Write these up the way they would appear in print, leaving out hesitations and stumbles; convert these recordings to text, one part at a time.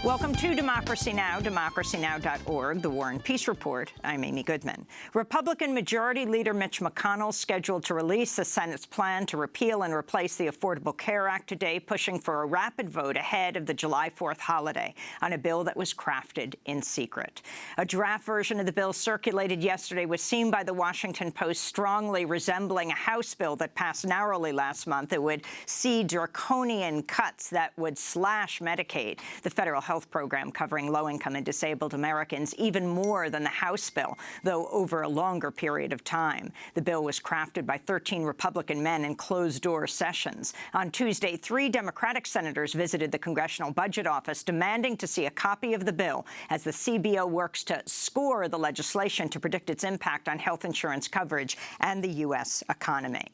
Welcome to Democracy Now!, democracynow.org, the War and Peace Report. I'm Amy Goodman. Republican Majority Leader Mitch McConnell scheduled to release the Senate's plan to repeal and replace the Affordable Care Act today, pushing for a rapid vote ahead of the July 4th holiday on a bill that was crafted in secret. A draft version of the bill circulated yesterday was seen by the Washington Post strongly resembling a House bill that passed narrowly last month. It would see draconian cuts that would slash Medicaid, the federal health program covering low-income and disabled Americans, even more than the House bill, though over a longer period of time. The bill was crafted by 13 Republican men in closed-door sessions. On Tuesday, 3 Democratic senators visited the Congressional Budget Office demanding to see a copy of the bill as the CBO works to score the legislation to predict its impact on health insurance coverage and the U.S. economy.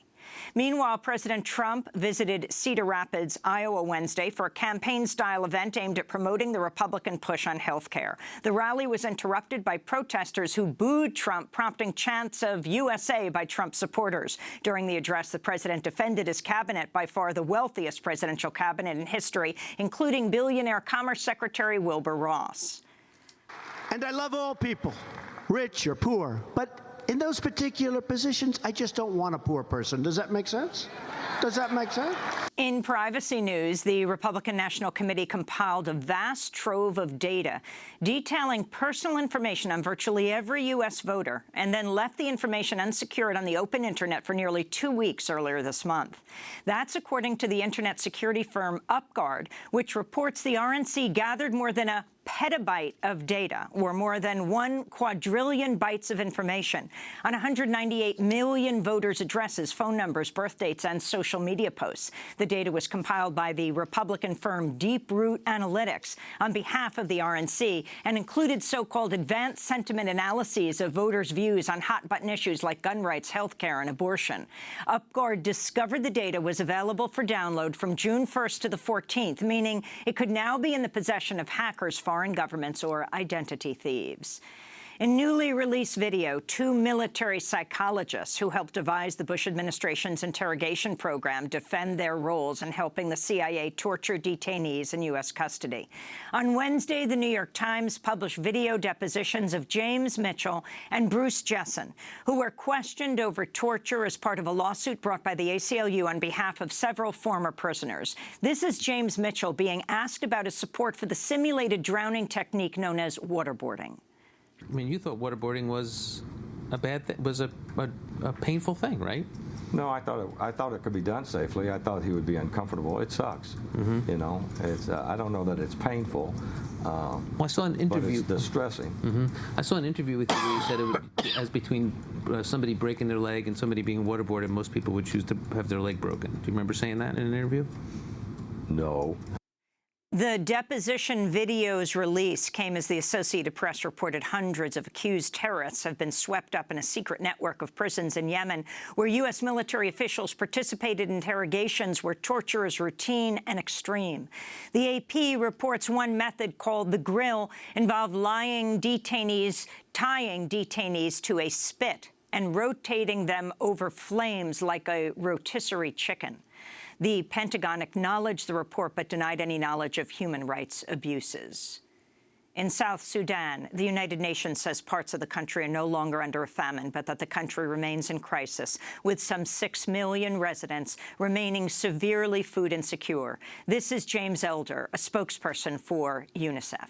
Meanwhile, President Trump visited Cedar Rapids, Iowa, Wednesday for a campaign-style event aimed at promoting the Republican push on health care. The rally was interrupted by protesters who booed Trump, prompting chants of USA by Trump supporters. During the address, the president defended his cabinet, by far the wealthiest presidential cabinet in history, including billionaire Commerce Secretary Wilbur Ross. And I love all people, rich or poor, but in those particular positions, I just don't want a poor person. Does that make sense? Does that make sense? In privacy news, the Republican National Committee compiled a vast trove of data detailing personal information on virtually every U.S. voter and then left the information unsecured on the open Internet for nearly 2 weeks earlier this month. That's according to the Internet security firm UpGuard, which reports the RNC gathered more than a petabyte of data, or more than 1 quadrillion bytes of information, on 198 million voters' addresses, phone numbers, birth dates, and social media posts. The data was compiled by the Republican firm Deep Root Analytics on behalf of the RNC and included so-called advanced sentiment analyses of voters' views on hot-button issues like gun rights, health care, and abortion. UpGuard discovered the data was available for download from June 1st to the 14th, meaning it could now be in the possession of hackers, foreign governments, or identity thieves. In newly released video, 2 military psychologists who helped devise the Bush administration's interrogation program defend their roles in helping the CIA torture detainees in U.S. custody. On Wednesday, the New York Times published video depositions of James Mitchell and Bruce Jessen, who were questioned over torture as part of a lawsuit brought by the ACLU on behalf of several former prisoners. This is James Mitchell being asked about his support for the simulated drowning technique known as waterboarding. I mean, you thought waterboarding was a bad thing, was a painful thing, right? No, I thought it could be done safely. I thought he would be uncomfortable. It sucks, you know. It's I don't know that it's painful. Well, I saw an interview. But it's distressing. I saw an interview with you where you said it would, as between somebody breaking their leg and somebody being waterboarded, most people would choose to have their leg broken. Do you remember saying that in an interview? No. The deposition video's release came as the Associated Press reported hundreds of accused terrorists have been swept up in a secret network of prisons in Yemen, where U.S. military officials participated in interrogations where torture is routine and extreme. The AP reports one method, called the grill, involved tying detainees to a spit and rotating them over flames like a rotisserie chicken. The Pentagon acknowledged the report but denied any knowledge of human rights abuses. In South Sudan, the United Nations says parts of the country are no longer under a famine, but that the country remains in crisis, with some 6 million residents remaining severely food insecure. This is James Elder, a spokesperson for UNICEF.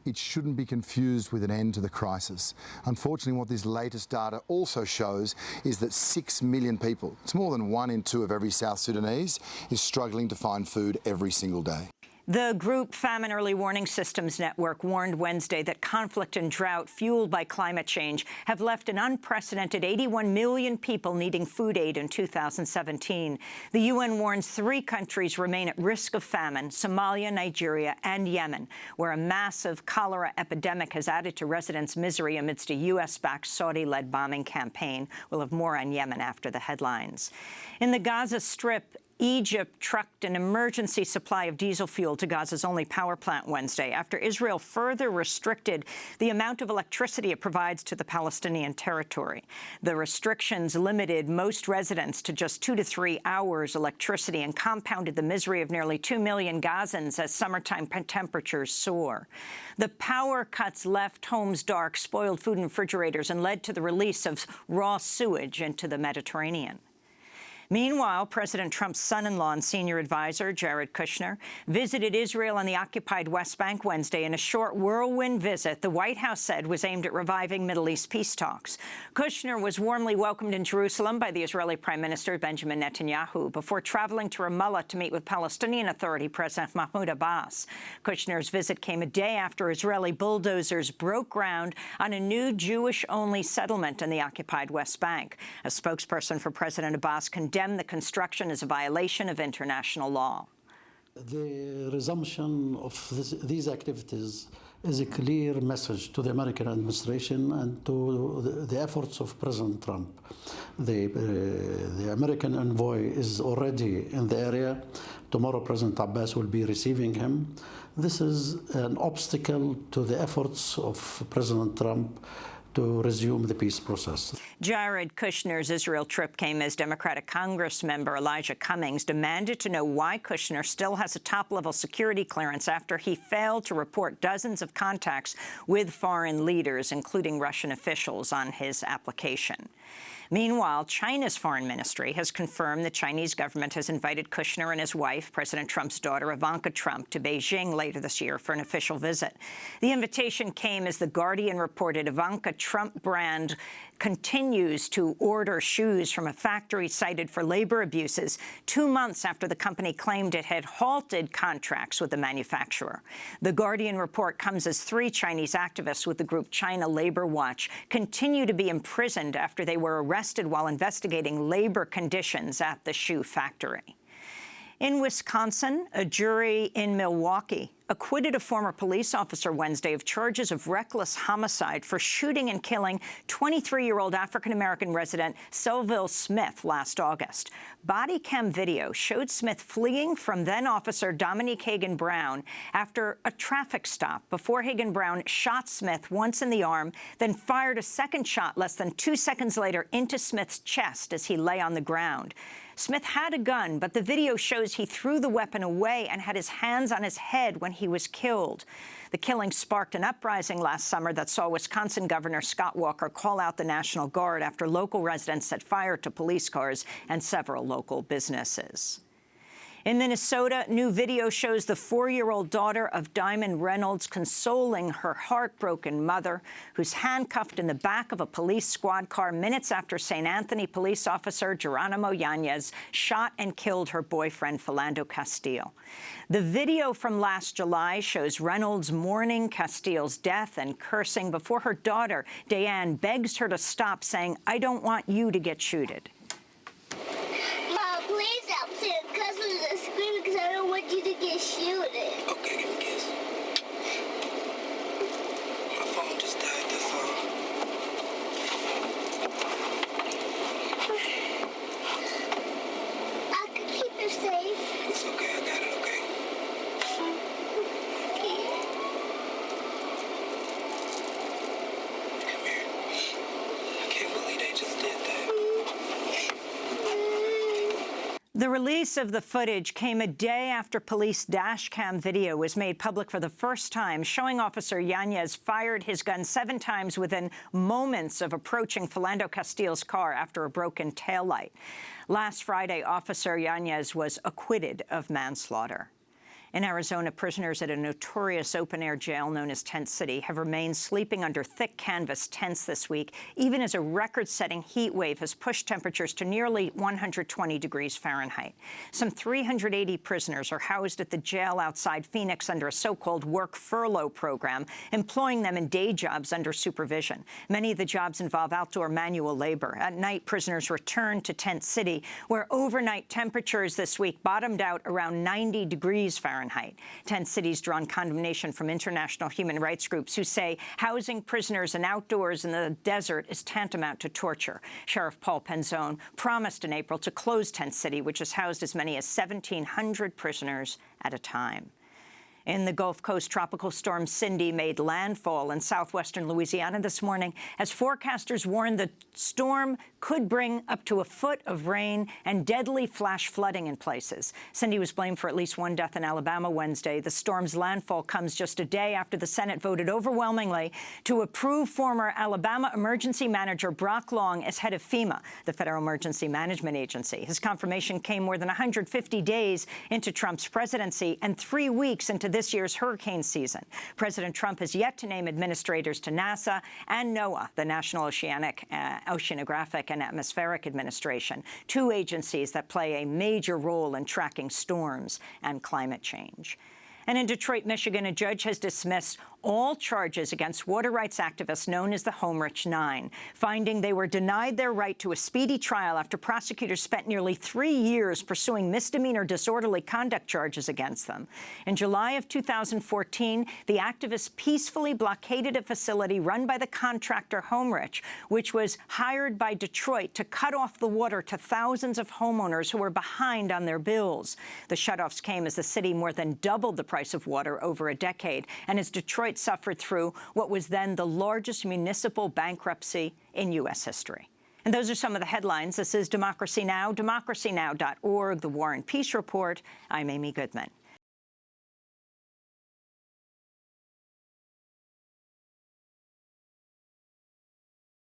It shouldn't be confused with an end to the crisis. Unfortunately, what this latest data also shows is that 6 million people, it's more than 1 in 2 of every South Sudanese, is struggling to find food every single day. The group Famine Early Warning Systems Network warned Wednesday that conflict and drought fueled by climate change have left an unprecedented 81 million people needing food aid in 2017. The UN warns 3 countries remain at risk of famine: Somalia, Nigeria, and Yemen, where a massive cholera epidemic has added to residents' misery amidst a U.S.-backed Saudi-led bombing campaign. We'll have more on Yemen after the headlines. In the Gaza Strip, Egypt trucked an emergency supply of diesel fuel to Gaza's only power plant Wednesday after Israel further restricted the amount of electricity it provides to the Palestinian territory. The restrictions limited most residents to just 2 to 3 hours electricity and compounded the misery of nearly 2 million Gazans as summertime temperatures soar. The power cuts left homes dark, spoiled food in refrigerators, and led to the release of raw sewage into the Mediterranean. Meanwhile, President Trump's son-in-law and senior advisor, Jared Kushner, visited Israel and the occupied West Bank Wednesday in a short whirlwind visit the White House said was aimed at reviving Middle East peace talks. Kushner was warmly welcomed in Jerusalem by the Israeli Prime Minister Benjamin Netanyahu before traveling to Ramallah to meet with Palestinian Authority President Mahmoud Abbas. Kushner's visit came a day after Israeli bulldozers broke ground on a new Jewish-only settlement in the occupied West Bank. A spokesperson for President Abbas condemned the construction as a violation of international law. The resumption of these activities is a clear message to the American administration and to the efforts of President Trump. The American envoy is already in the area. Tomorrow, President Abbas will be receiving him. This is an obstacle to the efforts of President Trump to resume the peace process. Jared Kushner's Israel trip came as Democratic Congress member Elijah Cummings demanded to know why Kushner still has a top-level security clearance after he failed to report dozens of contacts with foreign leaders, including Russian officials, on his application. Meanwhile, China's foreign ministry has confirmed the Chinese government has invited Kushner and his wife, President Trump's daughter, Ivanka Trump, to Beijing later this year for an official visit. The invitation came as The Guardian reported Ivanka Trump brand continues to order shoes from a factory cited for labor abuses 2 months after the company claimed it had halted contracts with the manufacturer. The Guardian report comes as 3 Chinese activists with the group China Labor Watch continue to be imprisoned after they were arrested while investigating labor conditions at the shoe factory. In Wisconsin, a jury in Milwaukee acquitted a former police officer Wednesday of charges of reckless homicide for shooting and killing 23-year-old African-American resident Selville Smith last August. Body cam video showed Smith fleeing from then-officer Dominique Hagan Brown after a traffic stop before Hagan Brown shot Smith once in the arm, then fired a second shot less than 2 seconds later into Smith's chest as he lay on the ground. Smith had a gun, but the video shows he threw the weapon away and had his hands on his head when he was killed. The killing sparked an uprising last summer that saw Wisconsin Governor Scott Walker call out the National Guard after local residents set fire to police cars and several local businesses. In Minnesota, new video shows the 4-year-old daughter of Diamond Reynoldss consoling her heartbroken mother, who's handcuffed in the back of a police squad car minutes after St. Anthony police officer Geronimo Yanez shot and killed her boyfriend, Philando Castile. The video from last July shows Reynolds mourning Castile's death and cursing before her daughter, Diane, begs her to stop, saying, "I don't want you to get shooted." Please stop saying cuss words and screaming because I don't want you to get shielded. Okay, give me a kiss. My phone just died, that's all. I could keep it safe. It's okay, I got it, okay? Come here. I can't believe they just did that. The release of the footage came a day after police dash cam video was made public for the first time, showing Officer Yanez fired his gun 7 times within moments of approaching Philando Castile's car after a broken taillight. Last Friday, Officer Yanez was acquitted of manslaughter. In Arizona, prisoners at a notorious open-air jail known as Tent City have remained sleeping under thick canvas tents this week, even as a record-setting heat wave has pushed temperatures to nearly 120 degrees Fahrenheit. Some 380 prisoners are housed at the jail outside Phoenix under a so-called work furlough program, employing them in day jobs under supervision. Many of the jobs involve outdoor manual labor. At night, prisoners return to Tent City, where overnight temperatures this week bottomed out around 90 degrees Fahrenheit. Fahrenheit. 10 cities drawn condemnation from international human rights groups who say housing prisoners and outdoors in the desert is tantamount to torture. Sheriff Paul Penzone promised in April to close Tent City, which has housed as many as 1,700 prisoners at a time. In the Gulf Coast, Tropical Storm Cindy made landfall in southwestern Louisiana this morning as forecasters warned the storm could bring up to a foot of rain and deadly flash flooding in places. Cindy was blamed for at least one death in Alabama Wednesday. The storm's landfall comes just a day after the Senate voted overwhelmingly to approve former Alabama emergency manager Brock Long as head of FEMA, the Federal Emergency Management Agency. His confirmation came more than 150 days into Trump's presidency and 3 weeks into this year's hurricane season. President Trump has yet to name administrators to NASA and NOAA, the National Oceanographic and Atmospheric Administration, two agencies that play a major role in tracking storms and climate change. And in Detroit, Michigan, a judge has dismissed all charges against water rights activists known as the Homerich Nine, finding they were denied their right to a speedy trial after prosecutors spent nearly 3 years pursuing misdemeanor disorderly conduct charges against them. In July of 2014, the activists peacefully blockaded a facility run by the contractor Homerich, which was hired by Detroit to cut off the water to thousands of homeowners who were behind on their bills. The shutoffs came as the city more than doubled the price of water over a decade, and as Detroit suffered through what was then the largest municipal bankruptcy in U.S. history. And those are some of the headlines. This is Democracy Now!, democracynow.org, The War and Peace Report. I'm Amy Goodman.